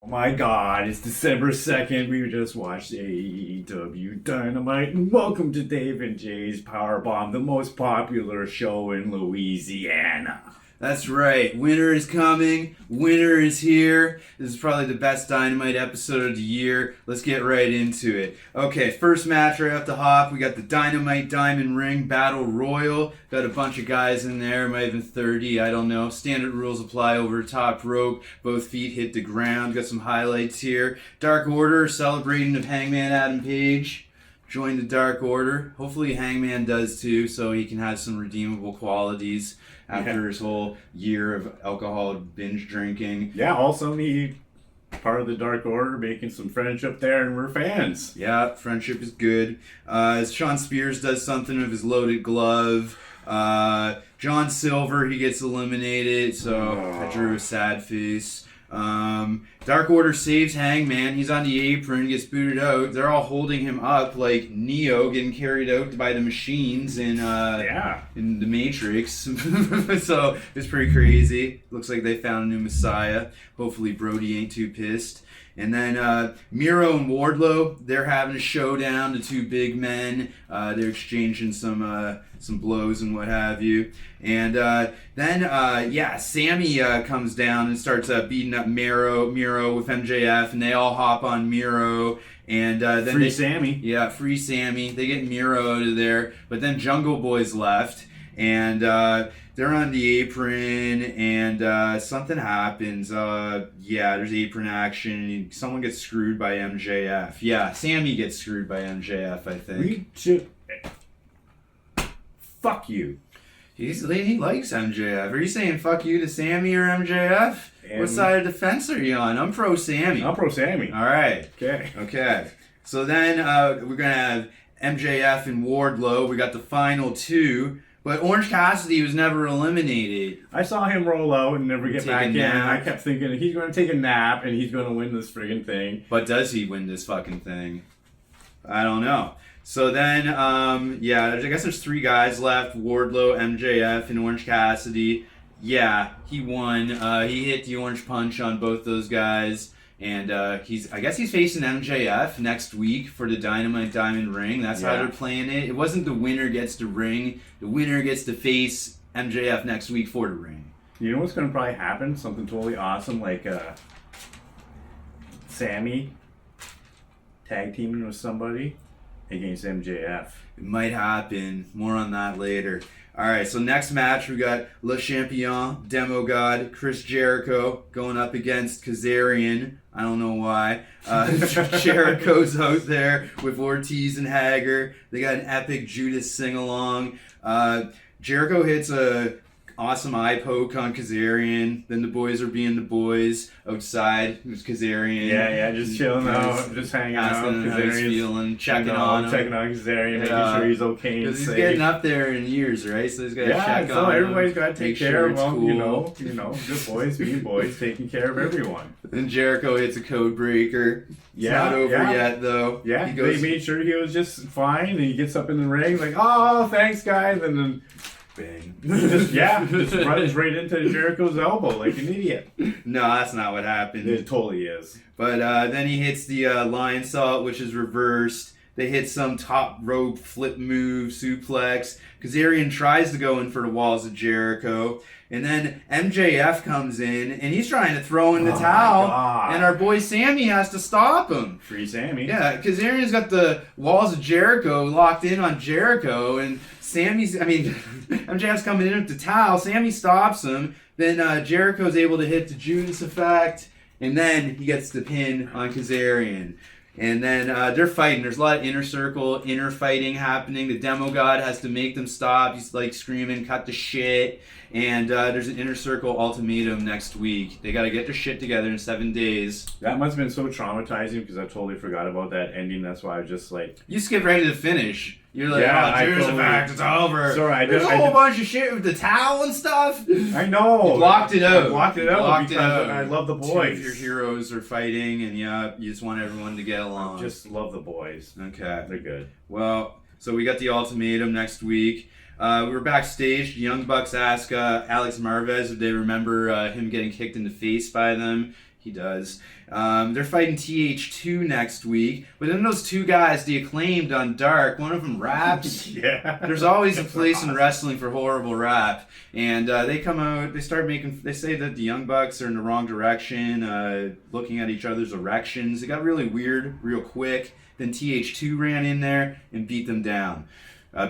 My God, it's December 2nd. We just watched AEW Dynamite, and welcome to Dave and Jay's Powerbomb, the most popular show in Louisiana. That's right. Winter is coming. Winter is here. This is probably the best Dynamite episode of the year. Let's get right into it. Okay, first match right off the hop. We got the Dynamite Diamond Ring Battle Royal. Got a bunch of guys in there, might have been 30, I don't know. Standard rules apply over top rope. Both feet hit the ground. Got some highlights here. Dark Order celebrating of Hangman Adam Page. Join the Dark Order. Hopefully Hangman does too, so he can have some redeemable qualities after his whole year of alcohol binge drinking. Yeah, also he part of the Dark Order, making some friendship there, and we're fans. Yeah, friendship is good. Sean Spears does something with his loaded glove. John Silver, he gets eliminated, so I drew a sad face. Dark Order saves Hangman. He's on the apron, gets booted out. They're all holding him up like Neo getting carried out by the machines in the Matrix. So it's pretty crazy. Looks like they found a new Messiah. Hopefully Brody ain't too pissed. And then Miro and Wardlow, they're having a showdown, the two big men. They're exchanging some blows and what have you. And then Sammy comes down and starts beating up Miro with MJF, and they all hop on Miro. And then free Sammy. Yeah, free Sammy. They get Miro out of there. But then Jungle Boy's left. And they're on the apron, and something happens. There's apron action. Someone gets screwed by MJF. Yeah, Sammy gets screwed by MJF, I think. Fuck you. He likes MJF. Are you saying fuck you to Sammy or MJF? What side of the fence are you on? I'm pro Sammy. I'm pro Sammy. All right. Okay. So then we're going to have MJF and Wardlow. We got the final two. But Orange Cassidy was never eliminated. I saw him roll out and never get back in. And I kept thinking he's going to take a nap and he's going to win this friggin' thing. But does he win this fucking thing? I don't know. So then, I guess there's three guys left. Wardlow, MJF, and Orange Cassidy. Yeah, he won. He hit the orange punch on both those guys. And I guess he's facing MJF next week for the Dynamite Diamond Ring. That's how they're playing it. It wasn't the winner gets the ring. The winner gets to face MJF next week for the ring. You know what's going to probably happen? Something totally awesome, like Sammy tag teaming with somebody against MJF. It might happen. More on that later. Alright, so next match we got Le Champion, Demo God, Chris Jericho going up against Kazarian. I don't know why. Jericho's out there with Ortiz and Hager. They got an epic Judas sing-along. Jericho hits a awesome eye poke on Kazarian. Then the boys are being the boys outside. It was Kazarian. Yeah, just chilling out, just hanging out. Asking how he's feeling, checking on him. Checking on Kazarian, making sure he's okay. Because he's getting up there in years, right? So he's got to check on him. Everybody's got to take care of him. Cool. You know, good boys being boys, taking care of everyone. Then Jericho hits a code breaker. It's not over yet, though. Yeah, they made sure he was just fine, and he gets up in the ring like, oh, thanks, guys, and then bang. just runs right into Jericho's elbow like an idiot. No, that's not what happened. It totally is. But then he hits the lion salt, which is reversed. They hit some top rope flip move, suplex. Kazarian tries to go in for the walls of Jericho. And then MJF comes in, and he's trying to throw in the towel. And our boy Sammy has to stop him. Free Sammy. Yeah, Kazarian's got the walls of Jericho locked in on Jericho, and MJF's coming in with the towel. Sammy stops him. Then Jericho's able to hit the Judas effect, and then he gets the pin on Kazarian. And then they're fighting. There's a lot of inner fighting happening. The Demo God has to make them stop. He's like screaming, cut the shit. And there's an Inner Circle Ultimatum next week. They got to get their shit together in 7 days. That must have been so traumatizing because I totally forgot about that ending. That's why I was just like... You skipped right to the finish. You're like, cheers the fact it's over. Sorry, There's a whole bunch of shit with the towel and stuff. I know. You blocked it out. Because I love the boys. Two of your heroes are fighting, and you just want everyone to get along. I just love the boys. Okay. They're good. Well, so we got the Ultimatum next week. We were backstage. The Young Bucks ask Alex Marvez if they remember him getting kicked in the face by them. He does. They're fighting TH2 next week. But then those two guys, the Acclaimed on Dark, one of them raps. Yeah. There's always a place in wrestling for horrible rap. And they come out, they say that the Young Bucks are in the wrong direction, looking at each other's erections. It got really weird real quick. Then TH2 ran in there and beat them down.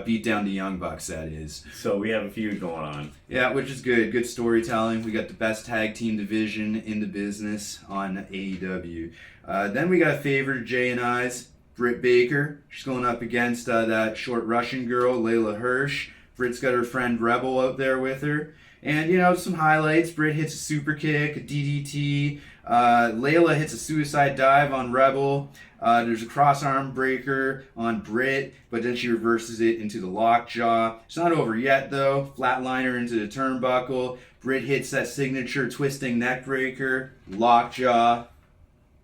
Beat down the Young Bucks, that is. So we have a feud going on. Yeah, which is good. Good storytelling. We got the best tag team division in the business on AEW. Then we got favorite Jay and I's, Britt Baker. She's going up against that short Russian girl, Leyla Hirsch. Britt's got her friend Rebel out there with her. And, some highlights. Britt hits a super kick, a DDT. Leyla hits a suicide dive on Rebel. There's a cross arm breaker on Britt, but then she reverses it into the lockjaw. It's not over yet, though. Flatliner into the turnbuckle. Britt hits that signature twisting neck breaker. Lockjaw.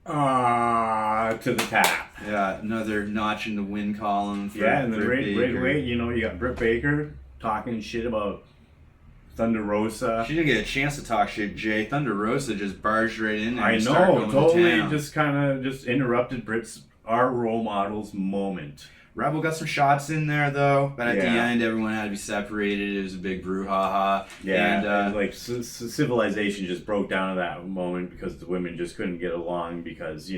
To the tap. Yeah, another notch in the win column for and then Britt right Baker. away, you got Britt Baker talking shit about Thunder Rosa. She didn't get a chance to talk shit, Jay. Thunder Rosa just barged right in there. I and started know, going totally to town. just kind of just interrupted our role model's moment. Rebel got some shots in there, though, but at the Yeah. end, everyone had to be separated. It was a big brouhaha. Yeah, and, like civilization just broke down at that moment because the women just couldn't get along because,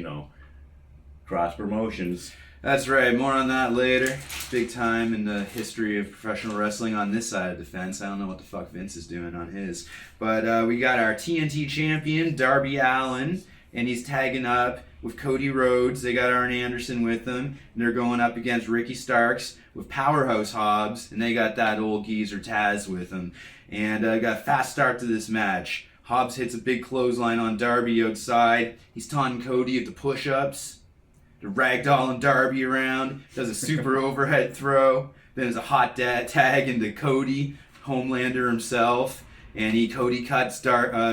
cross promotions. That's right. More on that later. Big time in the history of professional wrestling on this side of the fence. I don't know what the fuck Vince is doing on his. But we got our TNT champion, Darby Allin, and he's tagging up with Cody Rhodes. They got Arn Anderson with them, and they're going up against Ricky Starks with Powerhouse Hobbs, and they got that old geezer Taz with them. And got a fast start to this match. Hobbs hits a big clothesline on Darby outside. He's taunting Cody with the push-ups. They're ragdolling Darby around. Does a super overhead throw. Then there's a hot tag into Cody, Homelander himself. And Cody cuts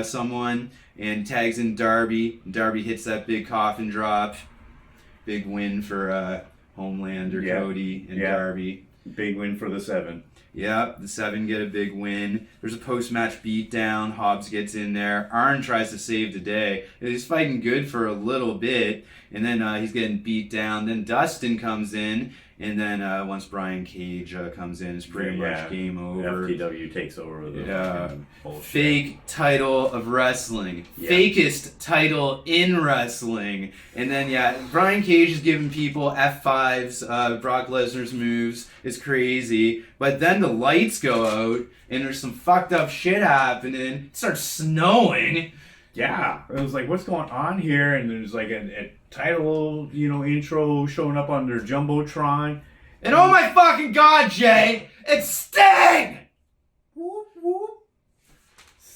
someone and tags in Darby. Darby hits that big coffin drop. Big win for Homelander, Cody, and Darby. Big win for the 7. Yep, the 7 get a big win. There's a post-match beatdown. Hobbs gets in there. Arn tries to save the day. He's fighting good for a little bit, and then he's getting beat down. Then Dustin comes in, and then once Brian Cage comes in, it's pretty much game over. FTW takes over the fake title of wrestling. Yeah. Fakest title in wrestling. And then, Brian Cage is giving people F5s, Brock Lesnar's moves. It's crazy. But then the lights go out, and there's some fucked up shit happening. It starts snowing. Yeah, it was like, what's going on here? And there's like a title, intro showing up on their Jumbotron. And oh my fucking god, Jay! It's Sting! Whoop, whoop.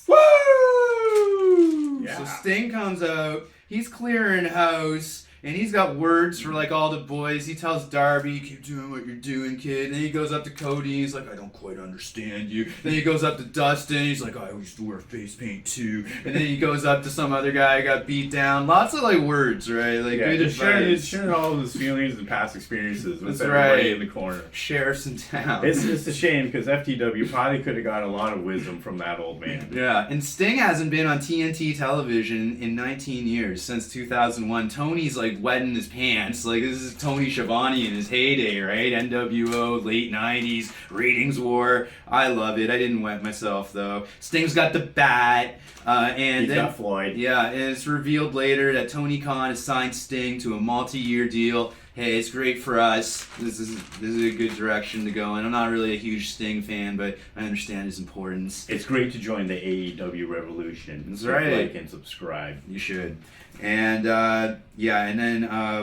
Woo! Yeah. So Sting comes out, he's clearing house, and he's got words for like all the boys. He tells Darby, keep doing what you're doing, kid. And then he goes up to Cody, he's like, I don't quite understand you. Then he goes up to Dustin, he's like, I used to wear face paint too. And then he goes up to some other guy who got beat down. Lots of like words, right? Like good advice. Sharing all of his feelings and past experiences with That's everybody right. in the corner. Sheriff's in town. It's just a shame because FTW probably could have got a lot of wisdom from that old man. Yeah, and Sting hasn't been on TNT television in 19 years, since 2001. Tony's like wetting his pants. Like, this is Tony Schiavone in his heyday, right? NWO, late 90s, ratings war. I love it. I didn't wet myself, though. Sting's got the bat. And He's then, got Floyd. yeah, and it's revealed later that Tony Khan has signed Sting to a multi-year deal. Hey, it's great for us. This is a good direction to go in. I'm not really a huge Sting fan, but I understand his importance. It's great to join the AEW revolution. That's right. Like and subscribe. You should. And and then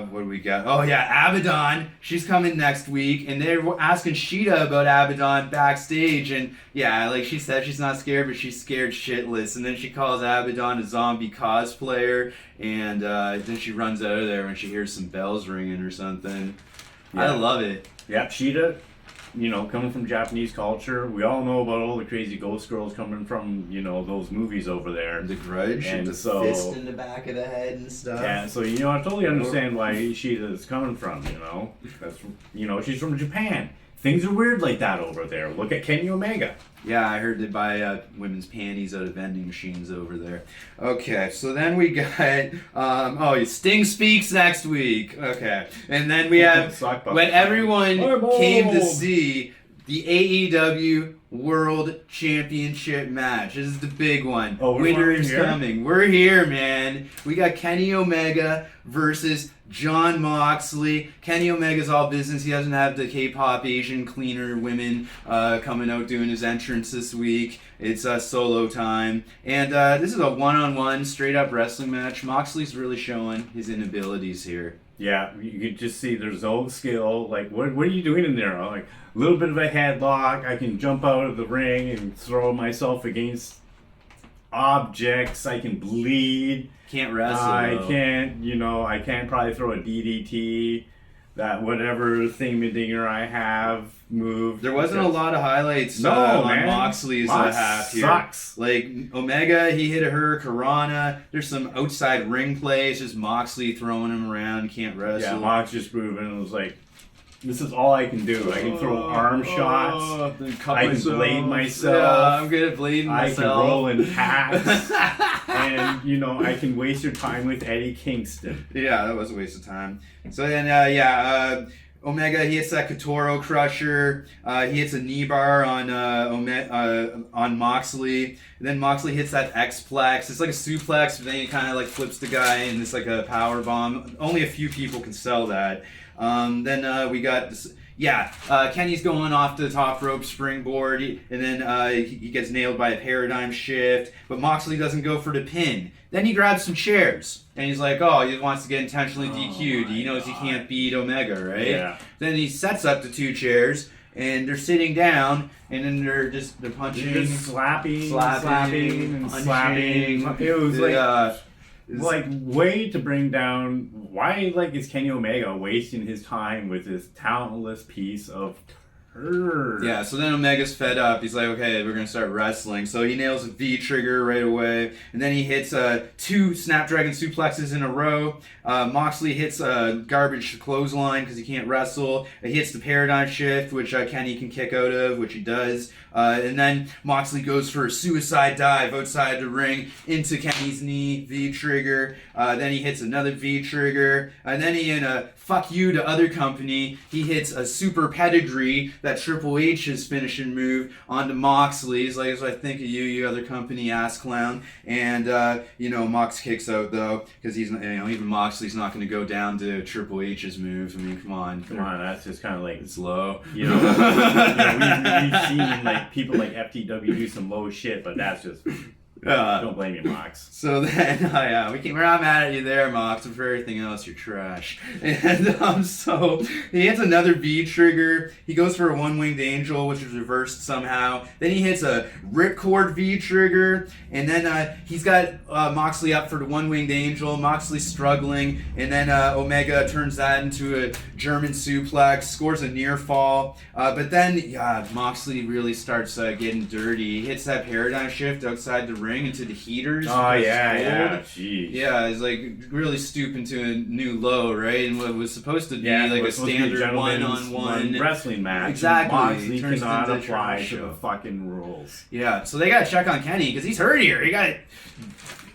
what do we got? Oh yeah, Abadon. She's coming next week, and they're asking Shida about Abadon backstage, and like she said, she's not scared, but she's scared shitless. And then she calls Abadon a zombie cosplayer, and then she runs out of there when she hears some bells ringing or something. Yeah. I love it. Yep, Shida, coming from Japanese culture, we all know about all the crazy ghost girls coming from, those movies over there. The Grudge And and the so- fist in the back of the head and stuff. Yeah, so I totally understand why Shida is coming from, That's she's from Japan. things are weird like that over there. Look at Kenny Omega. Yeah, I heard they buy women's panties out of vending machines over there. Okay, so then we got Sting speaks next week. Okay, and then we have when everyone came to see the AEW World Championship match. This is the big one. Oh, winter is coming. We're here, man. We got Kenny Omega versus Jon Moxley. Kenny Omega's all business. He doesn't have the K-pop Asian cleaner women coming out doing his entrance this week. It's solo time. And this is a one-on-one straight-up wrestling match. Moxley's really showing his inabilities here. Yeah, you can just see there's no skill. Like, what are you doing in there? Like, a little bit of a headlock. I can jump out of the ring and throw myself against objects. I can bleed. Can't wrestle. I can't probably throw a DDT. That whatever thingy-dinger I have moved. There wasn't a lot of highlights on Moxley's half here. Sucks. Like, Omega, he hit a Hurricanrana. There's some outside ring plays, just Moxley throwing him around, can't wrestle. Yeah, Mox just moving. It was like, this is all I can do. I can throw arm shots. I can blade myself. Yeah, I'm good at blading myself. I can roll in hats. And, I can waste your time with Eddie Kingston. Yeah, that was a waste of time. So then, Omega, he hits that Katoro Crusher. He hits a knee bar on Moxley. And then Moxley hits that X-Plex. It's like a suplex, but then he kind of like flips the guy, and it's like a power bomb. Only a few people can sell that. Then we got this. Kenny's going off the top rope springboard, and then he gets nailed by a paradigm shift, but Moxley doesn't go for the pin. Then he grabs some chairs, and he's like, he wants to get intentionally DQ'd. He knows he can't beat Omega, right? Yeah. Then he sets up the two chairs, and they're sitting down, and then they're punching. They're just slapping, and slapping. It was like way to bring down. Why is Kenny Omega wasting his time with this talentless piece of turd? Yeah, so then Omega's fed up. He's like, okay, we're gonna start wrestling. So he nails a V trigger right away, and then he hits 2 Snapdragon suplexes in a row. Moxley hits a garbage clothesline because he can't wrestle. He hits the paradigm shift, which Kenny can kick out of, which he does. And then Moxley goes for a suicide dive outside the ring into Kenny's knee, V trigger. Then he hits another V trigger. And then he, in a fuck you to other company, he hits a super pedigree, that Triple H's finishing move, onto Moxley. He's like, I think of you other company ass clown. And, Mox kicks out though, because he's, even Moxley's not going to go down to Triple H's move. I mean, come on, that's just kind of like, it's low. We've seen people like FTW do some low shit, but that's just don't blame you, Mox. So then, we're not mad at you there, Mox. And for everything else, you're trash. And so he hits another V trigger. He goes for a one-winged angel, which is reversed somehow. Then he hits a ripcord V trigger, and then he's got Moxley up for the one-winged angel. Moxley's struggling, and then Omega turns that into a German suplex, scores a near fall. But then Moxley really starts getting dirty. He hits that paradigm shift outside the ring into the heaters. Jeez. Yeah, it's like really stooping to a new low, right? And what was supposed to be like a standard one-on-one wrestling match. Exactly. Moxley cannot apply to the fucking rules. Yeah, so they gotta check on Kenny because he's hurt here. He got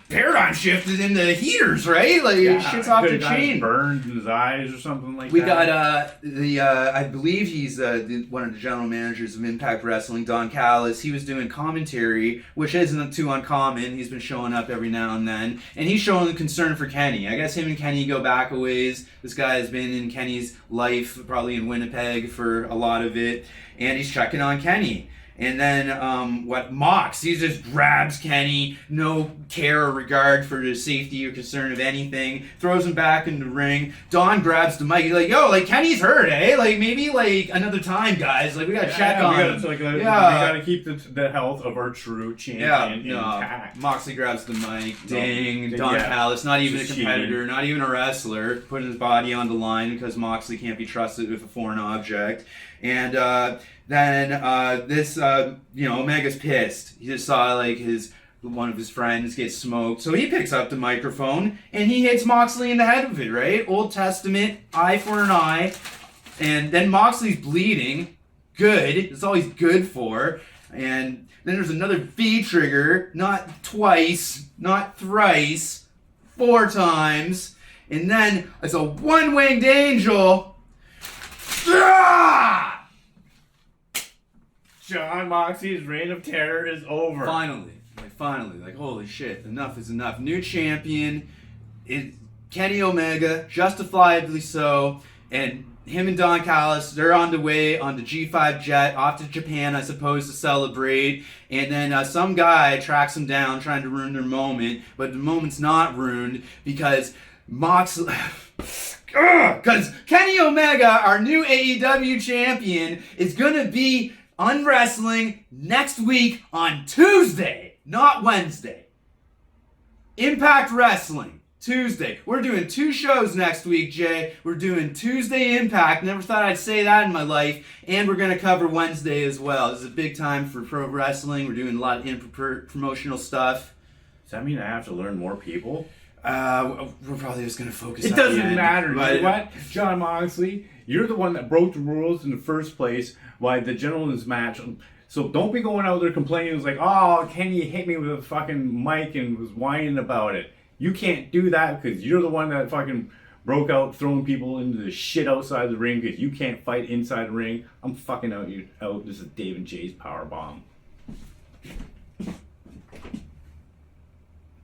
paradigm shifted in the heaters, right? Like shit's off the chain. Burned in his eyes or something like that. We got I believe he's one of the general managers of Impact Wrestling, Don Callis. He was doing commentary, which isn't too uncommon. He's been showing up every now and then, and he's showing concern for Kenny. I guess him and Kenny go back a ways. This guy has been in Kenny's life, probably in Winnipeg for a lot of it, and he's checking on Kenny. And then, Mox, he just grabs Kenny, no care or regard for the safety or concern of anything, throws him back in the ring. Don grabs the mic, he's like, Kenny's hurt, eh? Maybe, another time, guys. We gotta check on him. We gotta keep the health of our true champion intact. Moxley grabs the mic, Don Callis, not even a competitor, not even a wrestler, putting his body on the line because Moxley can't be trusted with a foreign object. And, then Omega's pissed. He just saw one of his friends get smoked, so he picks up the microphone and he hits Moxley in the head with it. Right, Old Testament, eye for an eye, and then Moxley's bleeding. good. It's all he's good for. And then there's another V trigger, not twice, not thrice, 4 times. And then it's a one-winged angel. Ah! Jon Moxley's reign of terror is over. Finally, holy shit, enough is enough. New champion, Kenny Omega, justifiably so, and him and Don Callis, they're on the way on the G5 jet off to Japan, I suppose, to celebrate. And then some guy tracks them down trying to ruin their moment, but the moment's not ruined because Moxley... Because Kenny Omega, our new AEW champion, is going to be on wrestling next week on Tuesday, not Wednesday. Impact Wrestling, Tuesday. We're doing 2 shows next week, Jay. We're doing Tuesday Impact. Never thought I'd say that in my life. And we're going to cover Wednesday as well. This is a big time for pro wrestling. We're doing a lot of promotional stuff. Does that mean I have to learn more people? We're probably just going to focus on it doesn't the end, matter. but... You know what? Jon Moxley, you're the one that broke the rules in the first place by the gentleman's match. So don't be going out there complaining. It was like, oh, Kenny hit me with a fucking mic and was whining about it. You can't do that because you're the one that fucking broke out throwing people into the shit outside the ring because you can't fight inside the ring. I'm fucking out. This is Dave and Jay's power bomb.